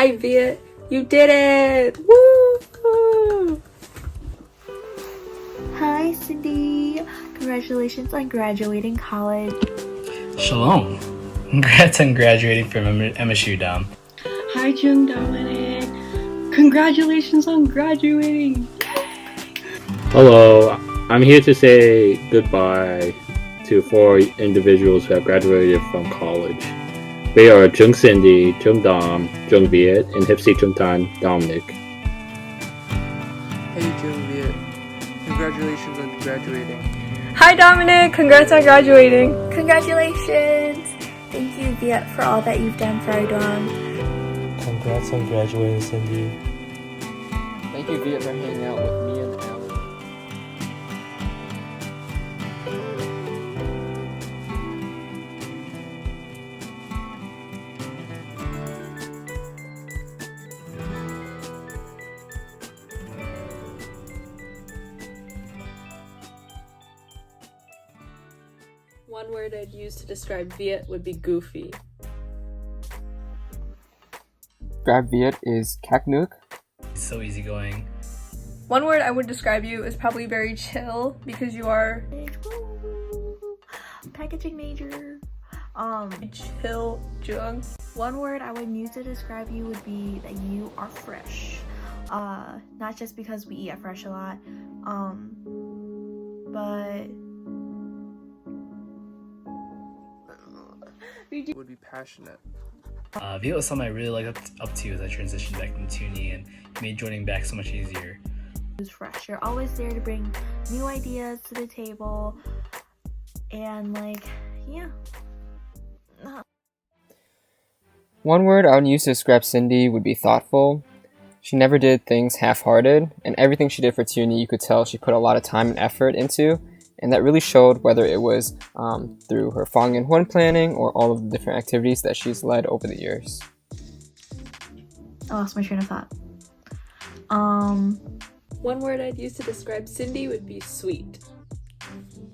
Hi Viet, you did it! Woo! Hi Cindy, congratulations on graduating college. Shalom. Congrats on graduating from MSU, Dom. Hi Jung Dominic, congratulations on graduating. Hello, I'm here to say goodbye to 4 individuals who have graduated from college. They are Jung Cindy, Jung Dom, Jung Viet, and Hipsy Jung Tan Dominic. Hey Jung Viet, congratulations on graduating. Hi Dominic, congrats on graduating. Congratulations! Thank you Viet for all that you've done for our dorm. Congrats on graduating, Cindy. Thank you Viet for hanging out with me and Allie. One word I'd use to describe Viet would be goofy. Describe Viet is Kaknook. It's so easygoing. One word I would describe you is probably very chill because you are Packaging major. chill, Jung. One word I would use to describe you would be that you are fresh. Not just because we eat at Fresh a lot, but Would be passionate. Viet was something I really liked up to as I transitioned back into Toonie, and it made joining back so much easier. who's fresh. You're always there to bring new ideas to the table, and like, yeah. One word I would use to describe Cindy would be thoughtful. She never did things half-hearted, and everything she did for Toonie you could tell she put a lot of time and effort into, and that really showed whether it was through her Fong and Huan planning or all of the different activities that she's led over the years. I lost my train of thought. One word I'd use to describe Cindy would be sweet.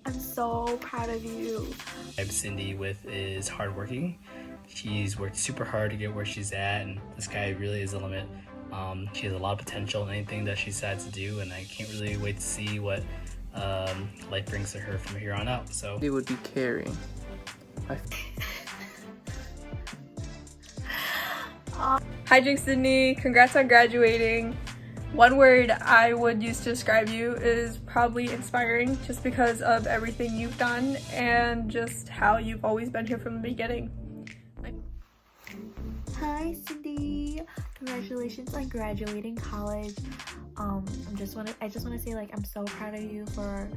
I'm so proud of you. Cindy with is hardworking. She's worked super hard to get where she's at, and the sky really is the limit. She has a lot of potential in anything that she decides to do, and I can't really wait to see what life brings to her from here on out. So It would be caring. Hi Jung Sydney, congrats on graduating. One word I would use to describe you is probably inspiring, just because of everything you've done and just how you've always been here from the beginning. Hi Cindy, congratulations on graduating college. I just want to say, like, I'm so proud of you for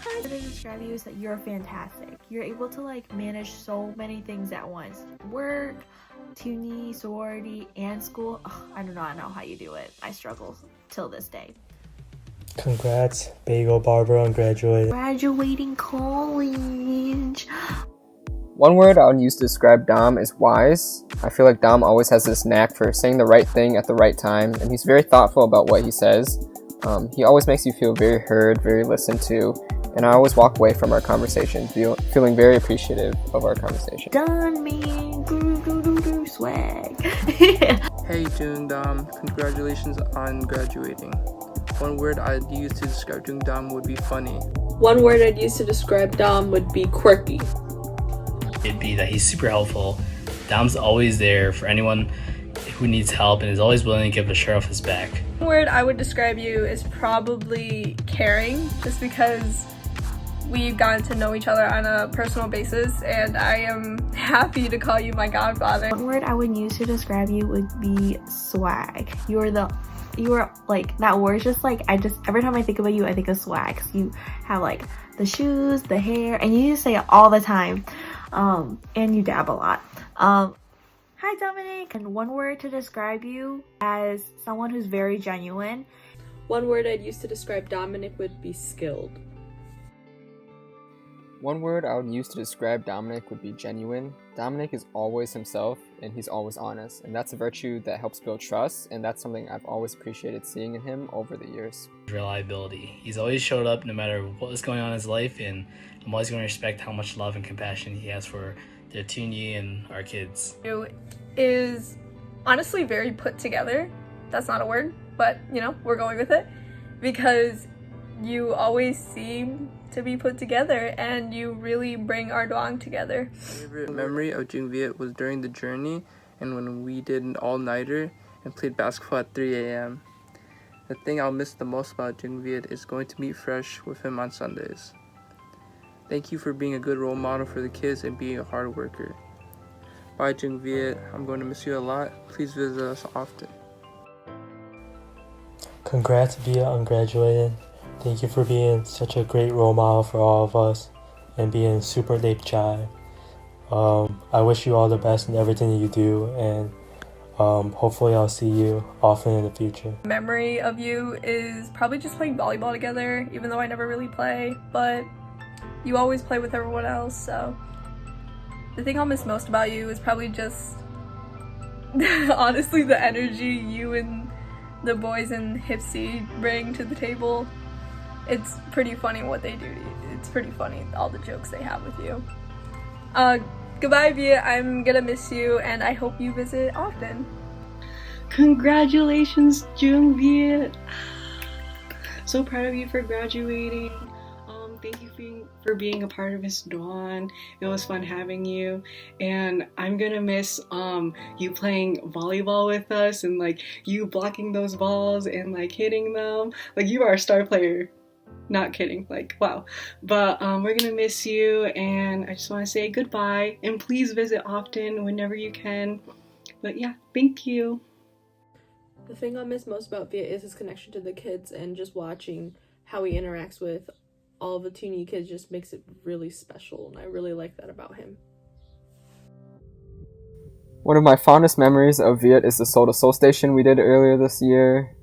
Hi. To describe you is that you're fantastic. You're able to like manage so many things at once. Work, Toonie, sorority, and school. Ugh, I do not know how you do it. I struggle till this day. Congrats, Bagel Barbara, on graduating. Graduating college. One word I would use to describe Dom is wise. I feel like Dom always has this knack for saying the right thing at the right time, and he's very thoughtful about what he says. He always makes you feel very heard, very listened to, and I always walk away from our conversation feeling very appreciative of our conversation. Done, man. Swag. Hey Jung Dom, congratulations on graduating. One word I'd use to describe Jung Dom would be funny. One word I'd use to describe Dom would be quirky. it'd be that he's super helpful. Dom's always there for anyone who needs help and is always willing to give a shirt off his back. One word I would describe you is probably caring, just because we've gotten to know each other on a personal basis, and I am happy to call you my godfather. One word I would use to describe you would be swag. You are like, that word just like, every time I think about you, I think of swag. 'Cause you have like the shoes, the hair, and you just say it all the time. And you dab a lot. Hi Dominic. And one word to describe you as someone who's very genuine. One word I'd use to describe Dominic would be skilled. One word I would use to describe Dominic would be genuine. Dominic is always himself and he's always honest, and that's a virtue that helps build trust, and that's something I've always appreciated seeing in him over the years. Reliability. He's always showed up no matter what was going on in his life, and I'm always going to respect how much love and compassion he has for the Toonie and our kids. Is honestly very put together. That's not a word, but you know, we're going with it because you always seem to be put together and you really bring our Doan together. My favorite memory of Jung Viet was during the journey and when we did an all-nighter and played basketball at 3 a.m. The thing I'll miss the most about Jung Viet is going to meet fresh with him on Sundays. Thank you for being a good role model for the kids and being a hard worker. Bye Jung Viet, I'm going to miss you a lot. Please visit us often. Congrats, Viet, on graduating. Thank you for being such a great role model for all of us and being super deep chai. I wish you all the best in everything you do, and hopefully I'll see you often in the future. Memory of you is probably just playing volleyball together, even though I never really play, but you always play with everyone else, so the thing I'll miss most about you is probably just honestly the energy you and the boys in Hipsy bring to the table. It's pretty funny what they do to you. It's pretty funny, all the jokes they have with you. Goodbye, Viet. I'm gonna miss you, and I hope you visit often. Congratulations, Jung Viet. So proud of you for graduating. Thank you for being a part of Miss Doan. It was fun having you, and I'm gonna miss you playing volleyball with us and like you blocking those balls and like hitting them. Like you are a star player. Not kidding, like wow. But we're gonna miss you, and I just want to say goodbye, and please visit often whenever you can. But yeah, thank you. The thing I miss most about Viet is his connection to the kids, and just watching how he interacts with all the Toonie kids just makes it really special, and I really like that about him. One of my fondest memories of Viet is the Soul to Soul station we did earlier this year.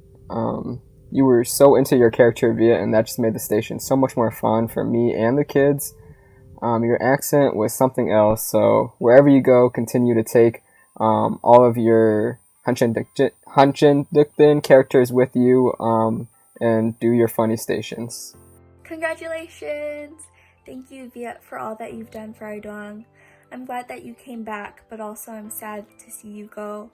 You were so into your character, Viet, and that just made the station so much more fun for me and the kids. Your accent was something else, so wherever you go, continue to take all of your Hanchin characters with you and do your funny stations. Congratulations! Thank you, Viet, for all that you've done for our Doan. I'm glad that you came back, but also I'm sad to see you go.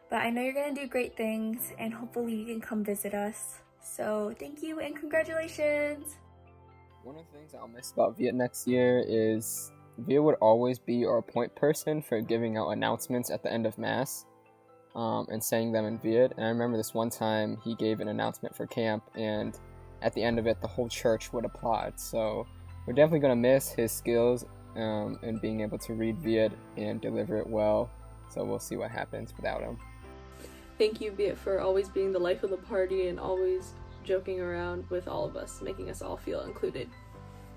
But I know you're going to do great things, and hopefully you can come visit us. So thank you and congratulations! One of the things I'll miss about Viet next year is Viet would always be our point person for giving out announcements at the end of Mass and saying them in Viet. And I remember this one time he gave an announcement for camp, and at the end of it, the whole church would applaud. So we're definitely going to miss his skills in being able to read Viet and deliver it well. So we'll see what happens without him. Thank you, Viet, for always being the life of the party and always joking around with all of us, making us all feel included.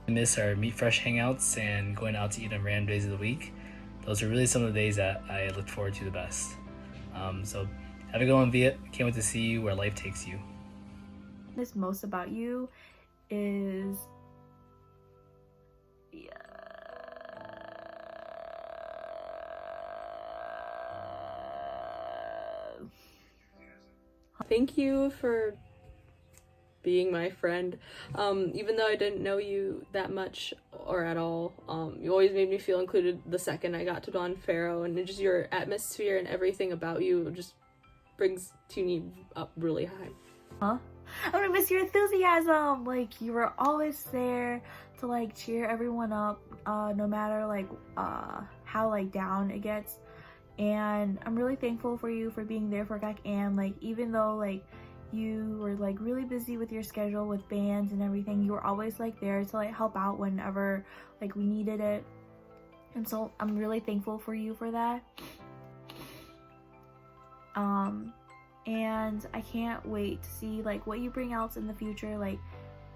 I miss our Meet Fresh hangouts and going out to eat on random days of the week. Those are really some of the days that I look forward to the best. So have a good one, Viet. Can't wait to see you where life takes you. This most about you is Thank you for being my friend. Even though I didn't know you that much or at all, you always made me feel included the second I got to Doan Phero, and just your atmosphere and everything about you just brings Toonie up really high. I'm gonna miss your enthusiasm. Like, you were always there to like cheer everyone up, no matter like how like down it gets. And I'm really thankful for you for being there for Gak Ann. Like, even though like you were like really busy with your schedule with bands and everything, you were always like there to like help out whenever like we needed it. And so I'm really thankful for you for that. And I can't wait to see like what you bring else in the future. Like,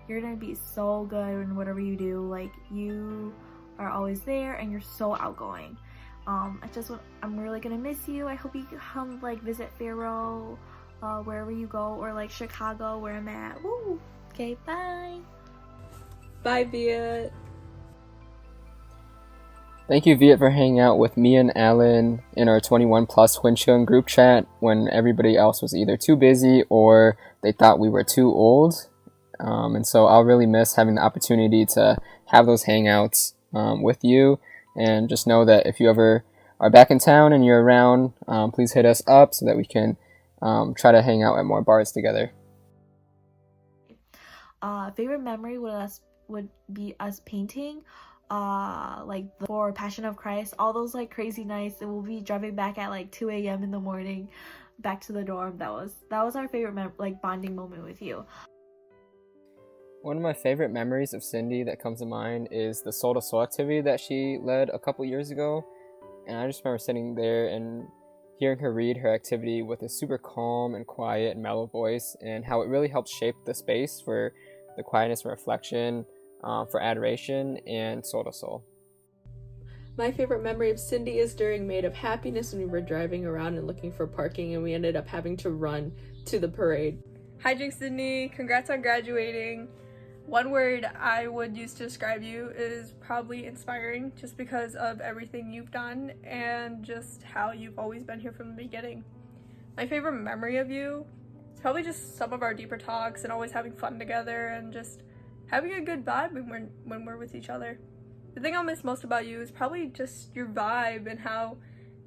you're gonna be so good in whatever you do. Like, you are always there and you're so outgoing. I'm really gonna miss you. I hope you come like visit Phero wherever you go, or like Chicago where I'm at. Woo! Okay, bye! Bye, Viet! Thank you, Viet, for hanging out with me and Alan in our 21 plus Winchung group chat when everybody else was either too busy or they thought we were too old. And so I'll really miss having the opportunity to have those hangouts with you. And just know that if you ever are back in town and you're around, please hit us up so that we can try to hang out at more bars together. Favorite memory would be us painting. Like for Passion of Christ, all those like crazy nights, and we'll be driving back at like 2 a.m. in the morning back to the dorm. That was our favorite like bonding moment with you. One of my favorite memories of Cindy that comes to mind is the Soul to Soul activity that she led a couple years ago. And I just remember sitting there and hearing her read her activity with a super calm and quiet and mellow voice, and how it really helped shape the space for the quietness and reflection, for adoration and soul to soul. My favorite memory of Cindy is during Made of Happiness when we were driving around and looking for parking, and we ended up having to run to the parade. Hi, Jinx Sydney. Congrats on graduating. One word I would use to describe you is probably inspiring, just because of everything you've done and just how you've always been here from the beginning. My favorite memory of you is probably just some of our deeper talks and always having fun together and just having a good vibe when we're with each other. The thing I'll miss most about you is probably just your vibe and how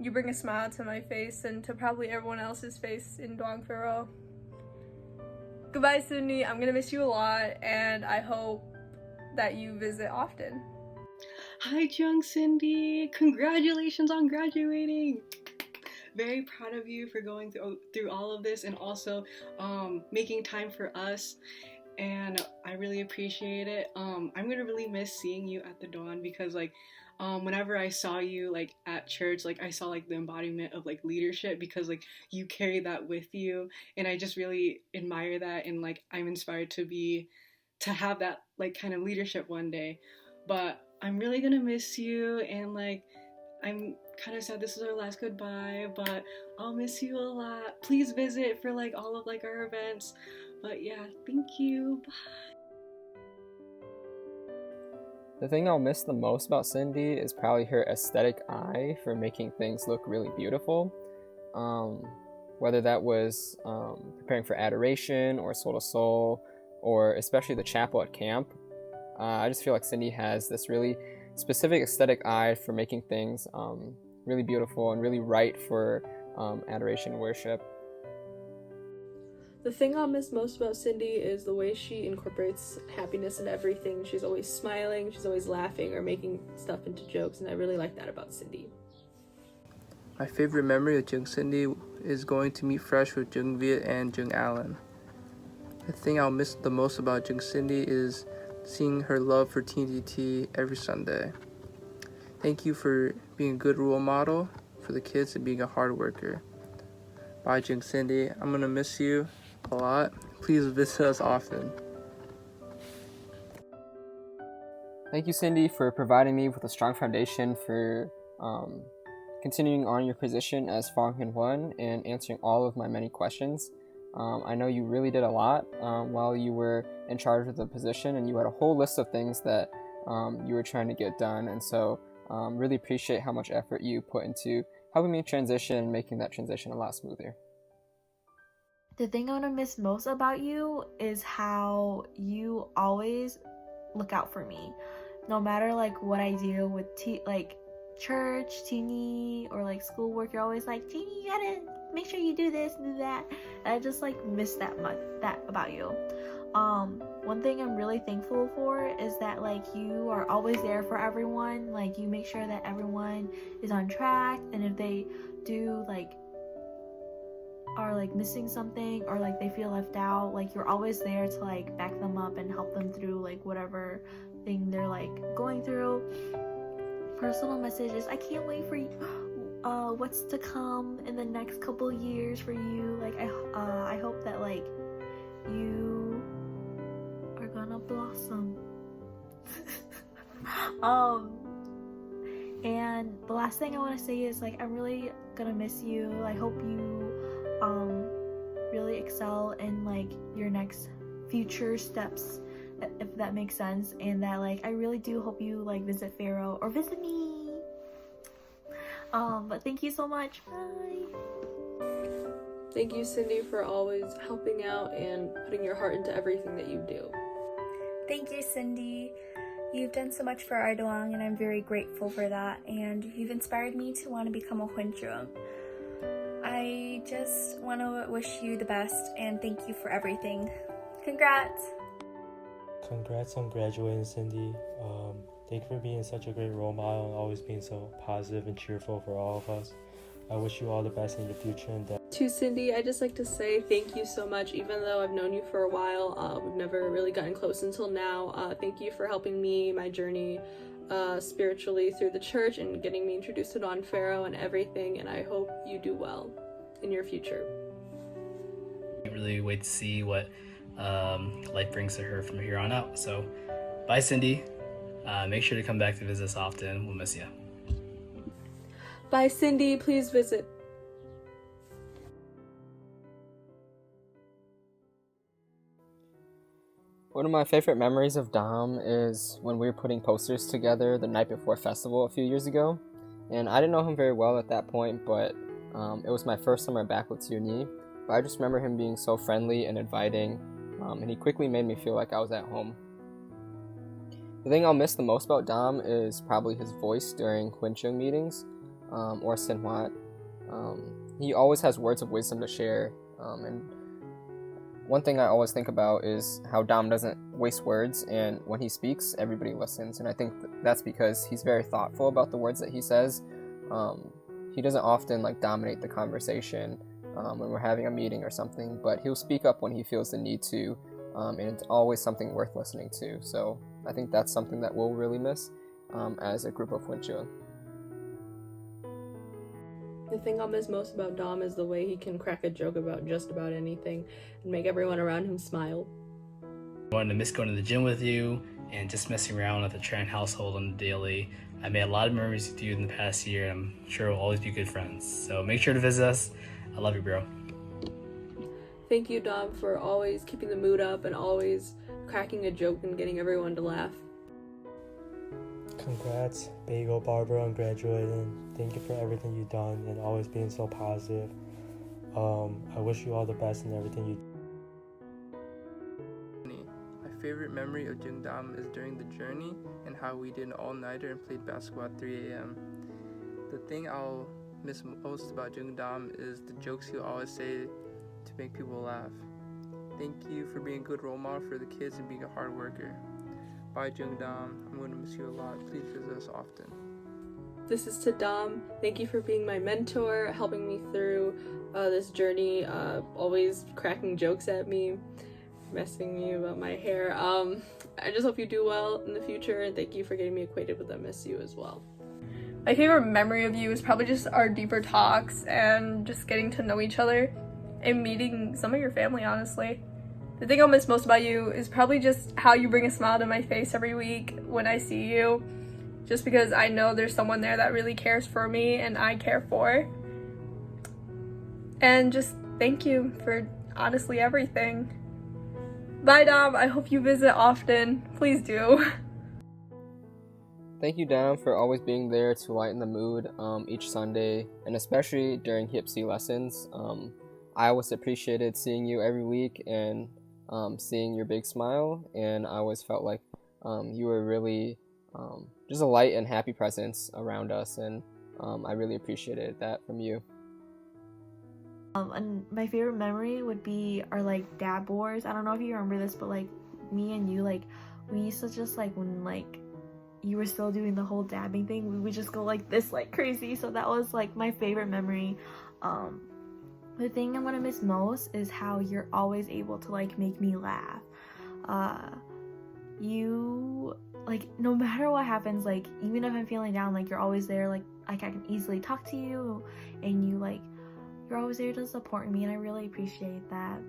you bring a smile to my face and to probably everyone else's face in Doan, Phero. Goodbye, Sydney. I'm gonna miss you a lot, and I hope that you visit often. Hi, Jung Cindy. Congratulations on graduating. Very proud of you for going through all of this, and also making time for us. And I really appreciate it. I'm gonna really miss seeing you at the Dawn, because like whenever I saw you like at church, like I saw like the embodiment of like leadership, because like you carry that with you, and I just really admire that, and like I'm inspired to have that like kind of leadership one day. But I'm really gonna miss you, and like I'm kind of sad this is our last goodbye, but I'll miss you a lot. Please visit for like all of like our events. But yeah, thank you. Bye. The thing I'll miss the most about Cindy is probably her aesthetic eye for making things look really beautiful. Whether that was preparing for adoration or soul to soul, or especially the chapel at camp. I just feel like Cindy has this really specific aesthetic eye for making things really beautiful and really right for adoration and worship. The thing I'll miss most about Cindy is the way she incorporates happiness in everything. She's always smiling, she's always laughing or making stuff into jokes, and I really like that about Cindy. My favorite memory of Jung Cindy is going to meet fresh with Jung Viet and Jung Alan. The thing I'll miss the most about Jung Cindy is seeing her love for TNDT every Sunday. Thank you for being a good role model for the kids and being a hard worker. Bye, Jung Cindy. I'm gonna miss you a lot. Please visit us often. Thank you, Cindy, for providing me with a strong foundation for continuing on your position as Phang One and answering all of my many questions. I know you really did a lot while you were in charge of the position, and you had a whole list of things that you were trying to get done, and so really appreciate how much effort you put into helping me transition and making that transition a lot smoother. The thing I'm gonna miss most about you is how you always look out for me. No matter like what I do with like church, teeny, or like schoolwork, you're always like, Teeny, you gotta make sure you do this, do that. And I just like miss that about you. One thing I'm really thankful for is that like you are always there for everyone. Like you make sure that everyone is on track, and if they do like are like missing something or like they feel left out, like you're always there to like back them up and help them through like whatever thing they're like going through. Personal messages, I can't wait for you what's to come in the next couple years for you. Like I hope that like you are gonna blossom. And the last thing I want to say is like I'm really gonna miss you. I hope you really excel in like your next future steps, if that makes sense, and that like I really do hope you like visit Phero or visit me. But thank you so much. Bye. Thank you, Cindy, for always helping out and putting your heart into everything that you do. Thank you, Cindy. You've done so much for our Doan, and I'm very grateful for that. And you've inspired me to want to become a Hunchung. I just want to wish you the best and thank you for everything. Congrats! Congrats on graduating, Cindy. Thank you for being such a great role model and always being so positive and cheerful for all of us. I wish you all the best in your future endeavors. To Cindy, I just like to say thank you so much. Even though I've known you for a while, we've never really gotten close until now. Thank you for helping me, my journey spiritually through the church and getting me introduced to Doan Phero and everything, and I hope you do well in your future. I really wait to see what life brings to her from here on out. So, bye, Cindy. Make sure to come back to visit us often. We'll miss you. Bye, Cindy. Please visit. One of my favorite memories of Dom is when we were putting posters together the night before festival a few years ago. And I didn't know him very well at that point, but it was my first summer back with Uni. But I just remember him being so friendly and inviting, and he quickly made me feel like I was at home. The thing I'll miss the most about Dom is probably his voice during Hunchung meetings, or Sinhwat. He always has words of wisdom to share, and one thing I always think about is how Dom doesn't waste words, and when he speaks, everybody listens, and I think that's because he's very thoughtful about the words that he says. He doesn't often dominate the conversation when we're having a meeting or something, but he'll speak up when he feels the need to, and it's always something worth listening to. So I think that's something that we'll really miss as a group of Hunchung. The thing I'll miss most about Dom is the way he can crack a joke about just about anything and make everyone around him smile. I wanted to miss going to the gym with you and just messing around at the Tran household on the daily. I made a lot of memories with you in the past year, and I'm sure we'll always be good friends. So make sure to visit us. I love you, bro. Thank you, Dom, for always keeping the mood up and always cracking a joke and getting everyone to laugh. Congrats, Bagel Barbara, on graduating. Thank you for everything you've done and always being so positive. I wish you all the best in everything you do. My favorite memory of Jungdam is during the journey and how we did an all-nighter and played basketball at 3 a.m. The thing I'll miss most about Jungdam is the jokes he'll always say to make people laugh. Thank you for being a good role model for the kids and being a hard worker. Bye, Jungdam. I'm going to miss you a lot. Please visit us often. This is to Dom. Thank you for being my mentor, helping me through this journey, always cracking jokes at me, messing me about my hair. I just hope you do well in the future, and thank you for getting me acquainted with MSU as well. My favorite memory of you is probably just our deeper talks and just getting to know each other and meeting some of your family, honestly. The thing I'll miss most about you is probably just how you bring a smile to my face every week when I see you, just because I know there's someone there that really cares for me and I care for. And just thank you for honestly everything. Bye, Dom. I hope you visit often. Please do. Thank you, Dom, for always being there to lighten the mood each Sunday, and especially during HIPC lessons. I always appreciated seeing you every week and seeing your big smile, and I always felt like you were really just a light and happy presence around us, and I really appreciated that from you. And my favorite memory would be our dab wars. I don't know if you remember this, but me and you we used to just when you were still doing the whole dabbing thing, we would just go this crazy. So that was my favorite memory. The thing I'm gonna miss most is how you're always able to make me laugh. You no matter what happens, even if I'm feeling down, you're always there. I can easily talk to you, and you're always there to support me, and I really appreciate that.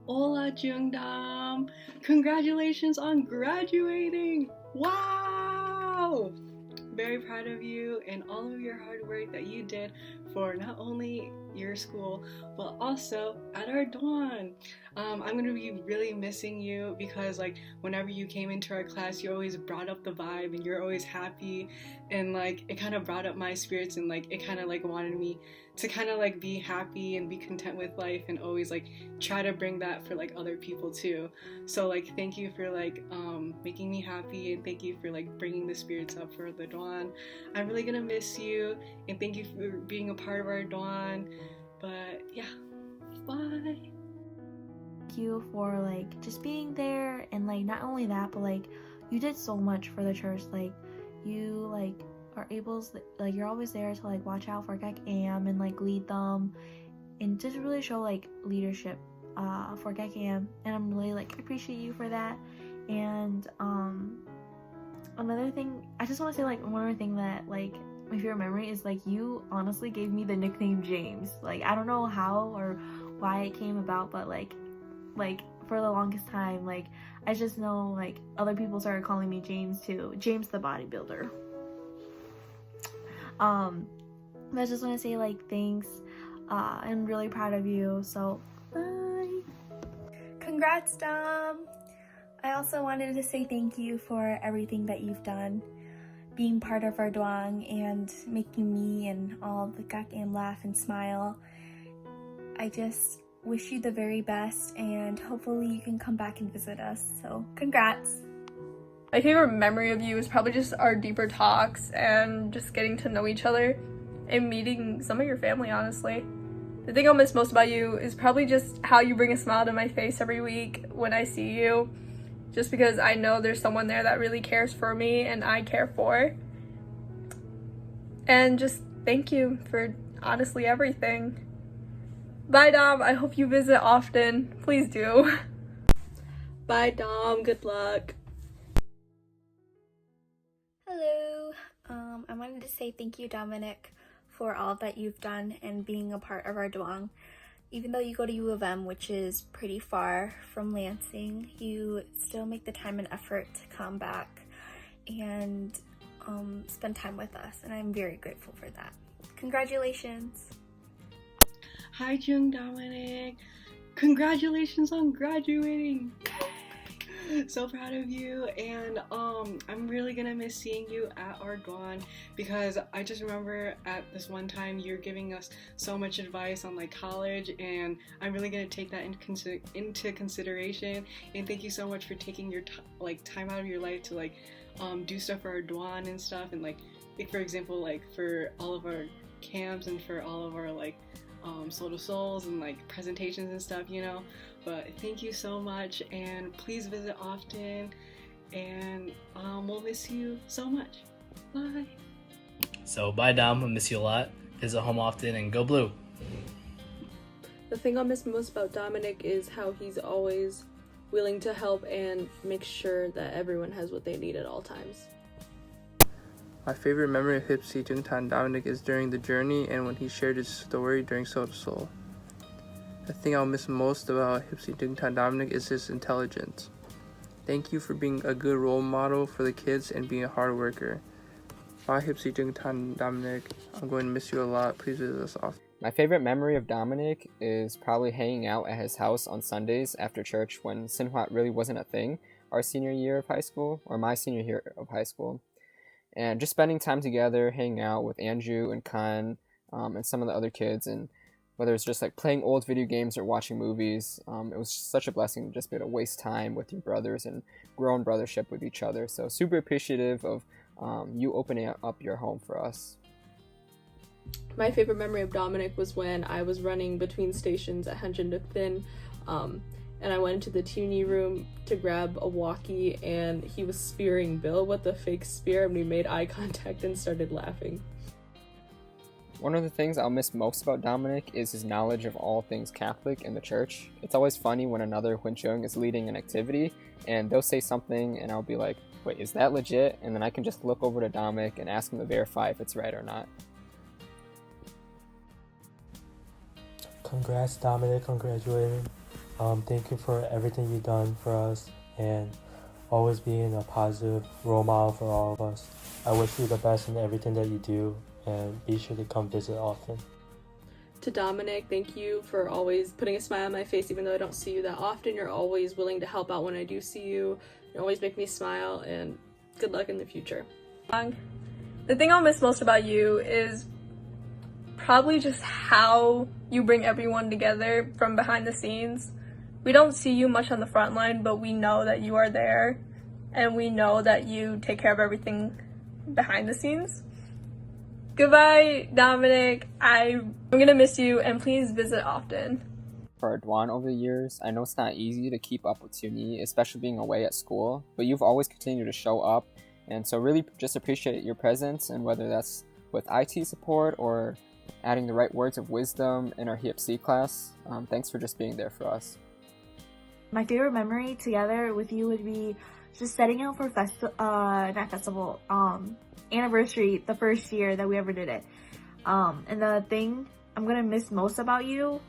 Hola, Jungdam! Congratulations on graduating! Wow! Very proud of you and all of your hard work that you did for not only your school, but also at our Doan. I'm gonna be really missing you because like whenever you came into our class, you always brought up the vibe and you're always happy, and like it kind of brought up my spirits, and like it kind of like wanted me to kind of like be happy and be content with life, and always like try to bring that for like other people too. So like thank you for like making me happy, and thank you for like bringing the spirits up for the Doan. I'm really gonna miss you, and thank you for being a part of our Doan. But yeah, bye. Thank you for like just being there, and like not only that, but like you did so much for the church. Like you like are able to, like you're always there to like watch out for Gek Am and like lead them, and just really show like leadership for Gek Am, and I'm really like appreciate you for that. And another thing I just want to say, like one other thing that like my favorite memory is like you honestly gave me the nickname James. Like I don't know how or why it came about, but like for the longest time, like I just know like other people started calling me James too, James the bodybuilder. But I just want to say like thanks. I'm really proud of you, so bye. Congrats, Dom! I also wanted to say thank you for everything that you've done, being part of our Doan and making me and all the Gek Am laugh and smile. I just wish you the very best, and hopefully you can come back and visit us, so congrats! My favorite memory of you is probably just our deeper talks and just getting to know each other and meeting some of your family, honestly. The thing I'll miss most about you is probably just how you bring a smile to my face every week when I see you, just because I know there's someone there that really cares for me and I care for. And just thank you for honestly everything. Bye, Dom. I hope you visit often. Please do. Bye, Dom. Good luck. Hello. I wanted to say thank you, Dominic, for all that you've done and being a part of our Doan. Even though you go to U of M, which is pretty far from Lansing, you still make the time and effort to come back and spend time with us, and I'm very grateful for that. Congratulations! Hi, Jung Dominic. Congratulations on graduating. So proud of you, and I'm really gonna miss seeing you at our Doan, because I just remember at this one time you're giving us so much advice on like college, and I'm really gonna take that into consideration. And thank you so much for taking your time out of your life to like do stuff for our Doan and stuff, and like for example like for all of our camps and for all of our like Soul to Souls and like presentations and stuff, you know. But thank you so much, and please visit often, and we'll miss you so much. Bye. So bye, Dom. I miss you a lot. Visit home often and go blue. The thing I'll miss most about Dominic is how he's always willing to help and make sure that everyone has what they need at all times. My favorite memory of Hipsy Jungtan Dominic is during the journey and when he shared his story during Soul to Soul. The thing I'll miss most about Hipsy Jungtan Dominic is his intelligence. Thank you for being a good role model for the kids and being a hard worker. Bye, Hipsy Jungtan Dominic. I'm going to miss you a lot. Please visit us often. My favorite memory of Dominic is probably hanging out at his house on Sundays after church when Sinhwat really wasn't a thing our senior year of high school, or my senior year of high school. And just spending time together, hanging out with Andrew and Khan and some of the other kids, and whether it's just like playing old video games or watching movies, it was such a blessing to just be able to waste time with your brothers and grow in brothership with each other. So super appreciative of you opening up your home for us. My favorite memory of Dominic was when I was running between stations at Huntington Thin, and I went into the Toonie room to grab a walkie, and he was spearing Bill with a fake spear, and we made eye contact and started laughing. One of the things I'll miss most about Dominic is his knowledge of all things Catholic and the church. It's always funny when another Hunchung is leading an activity and they'll say something and I'll be like, wait, is that legit? And then I can just look over to Dominic and ask him to verify if it's right or not. Congrats, Dominic, on graduating. Thank you for everything you've done for us and always being a positive role model for all of us. I wish you the best in everything that you do, and be sure to come visit often. To Dominic, thank you for always putting a smile on my face even though I don't see you that often. You're always willing to help out when I do see you. You always make me smile, and good luck in the future. The thing I'll miss most about you is probably just how you bring everyone together from behind the scenes. We don't see you much on the front line, but we know that you are there, and we know that you take care of everything behind the scenes. Goodbye, Dominic. I'm gonna miss you, and please visit often. For Doan over the years, I know it's not easy to keep up with Suni, especially being away at school, but you've always continued to show up, and so really just appreciate your presence, and whether that's with IT support or adding the right words of wisdom in our HEPC class, thanks for just being there for us. My favorite memory together with you would be just setting out for anniversary the first year that we ever did it. And the thing I'm gonna miss most about you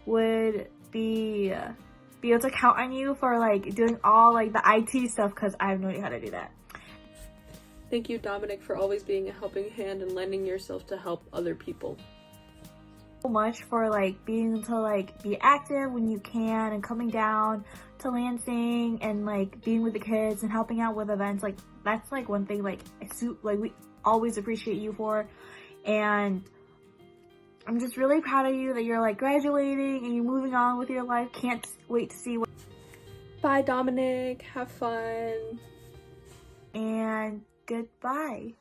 would be able to count on you for like doing all like the IT stuff, because I have no idea how to do that. Thank you, Dominic, for always being a helping hand and lending yourself to help other people. So much for like being able to like be active when you can, and coming down to Lansing and like being with the kids and helping out with events. Like that's like one thing like we always appreciate you for. And I'm just really proud of you that you're like graduating and you're moving on with your life. Can't wait to see what. Bye, Dominic. Have fun. And goodbye.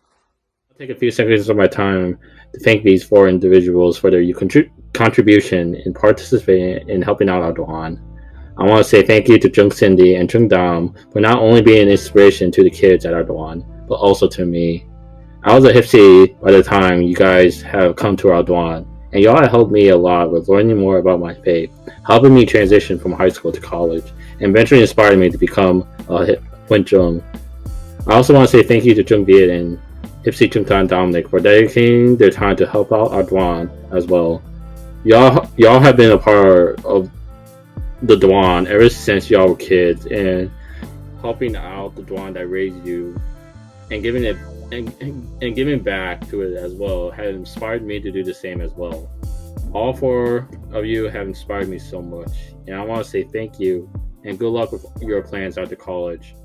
I'll take a few seconds of my time to thank these 4 individuals for their contribution in participating in helping out our Doan. I want to say thank you to Jung Cindy and Jung Dam for not only being an inspiration to the kids at our Doan, but also to me. I was a HIPC by the time you guys have come to our Doan, and y'all have helped me a lot with learning more about my faith, helping me transition from high school to college, and eventually inspired me to become a Huân Trung. I also want to say thank you to Jung Viet and HIPC Trung Tan Dominic for dedicating their time to help out our Doan as well. Y'all have been a part of the Doan ever since y'all were kids, and helping out the Doan that raised you and giving it and giving back to it as well has inspired me to do the same as well. All 4 of you have inspired me so much, and I want to say thank you and good luck with your plans after college.